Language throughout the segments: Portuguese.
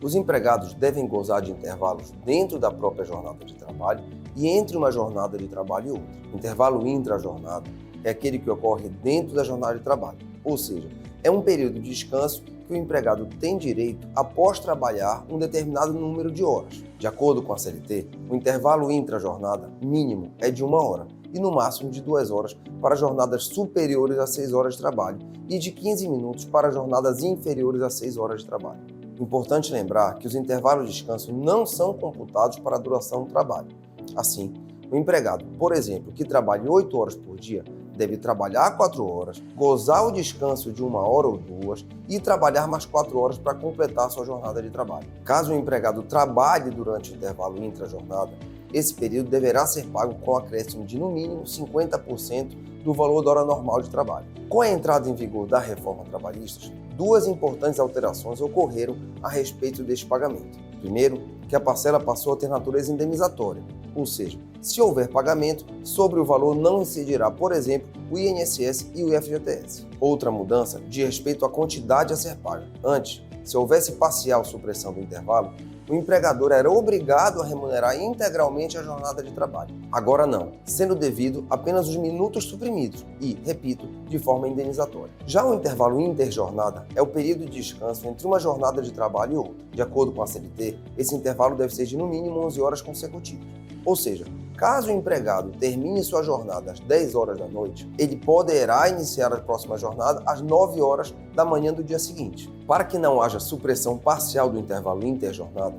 Os empregados devem gozar de intervalos dentro da própria jornada de trabalho e entre uma jornada de trabalho e outra. O intervalo intra-jornada é aquele que ocorre dentro da jornada de trabalho, ou seja, é um período de descanso que o empregado tem direito após trabalhar um determinado número de horas. De acordo com a CLT, o intervalo intra-jornada mínimo é de 1 hora e no máximo de 2 horas para jornadas superiores a 6 horas de trabalho e de 15 minutos para jornadas inferiores a 6 horas de trabalho. Importante lembrar que os intervalos de descanso não são computados para a duração do trabalho. Assim, o empregado, por exemplo, que trabalhe 8 horas por dia, deve trabalhar 4 horas, gozar o descanso de 1 hora ou 2 e trabalhar mais 4 horas para completar sua jornada de trabalho. Caso o empregado trabalhe durante o intervalo intra-jornada, esse período deverá ser pago com acréscimo de no mínimo 50% do valor da hora normal de trabalho. Com a entrada em vigor da reforma trabalhista, 2 importantes alterações ocorreram a respeito deste pagamento. Primeiro, que a parcela passou a ter natureza indenizatória, ou seja, se houver pagamento, sobre o valor não incidirá, por exemplo, o INSS e o FGTS. Outra mudança diz respeito à quantidade a ser paga. Antes, se houvesse parcial supressão do intervalo, o empregador era obrigado a remunerar integralmente a jornada de trabalho. Agora não, sendo devido apenas os minutos suprimidos e, repito, de forma indenizatória. Já o intervalo interjornada é o período de descanso entre uma jornada de trabalho e outra. De acordo com a CLT, esse intervalo deve ser de no mínimo 11 horas consecutivas. Ou seja, caso o empregado termine sua jornada às 10 horas da noite, ele poderá iniciar a próxima jornada às 9 horas da manhã do dia seguinte. Para que não haja supressão parcial do intervalo interjornada,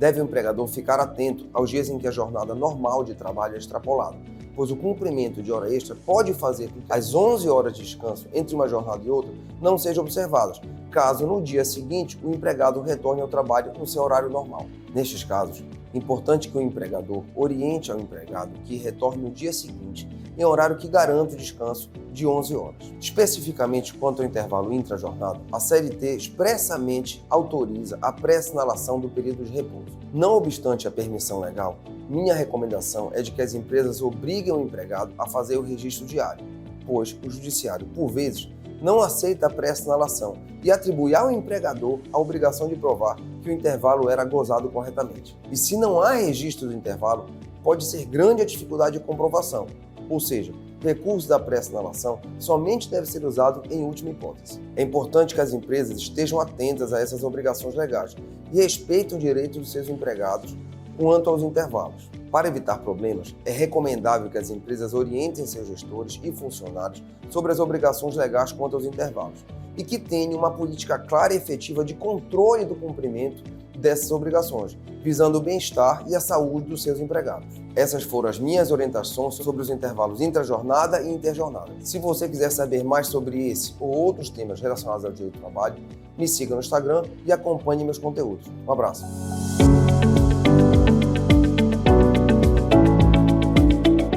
deve o empregador ficar atento aos dias em que a jornada normal de trabalho é extrapolada, pois o cumprimento de hora extra pode fazer com que as 11 horas de descanso entre uma jornada e outra não sejam observadas, caso no dia seguinte o empregado retorne ao trabalho no seu horário normal. Nestes casos, é importante que o empregador oriente ao empregado que retorne no dia seguinte em horário que garanta o descanso de 11 horas. Especificamente quanto ao intervalo intra-jornada, a CLT expressamente autoriza a pré-assinalação do período de repouso. Não obstante a permissão legal, minha recomendação é de que as empresas obriguem o empregado a fazer o registro diário, pois o judiciário, por vezes, não aceita a pré-assinalação e atribui ao empregador a obrigação de provar que o intervalo era gozado corretamente. E se não há registro do intervalo, pode ser grande a dificuldade de comprovação, ou seja, o recurso da pré-assinalação somente deve ser usado em última hipótese. É importante que as empresas estejam atentas a essas obrigações legais e respeitem o direito dos seus empregados quanto aos intervalos. Para evitar problemas, é recomendável que as empresas orientem seus gestores e funcionários sobre as obrigações legais quanto aos intervalos e que tenham uma política clara e efetiva de controle do cumprimento dessas obrigações, visando o bem-estar e a saúde dos seus empregados. Essas foram as minhas orientações sobre os intervalos intrajornada e interjornada. Se você quiser saber mais sobre esse ou outros temas relacionados ao direito do trabalho, me siga no Instagram e acompanhe meus conteúdos. Um abraço!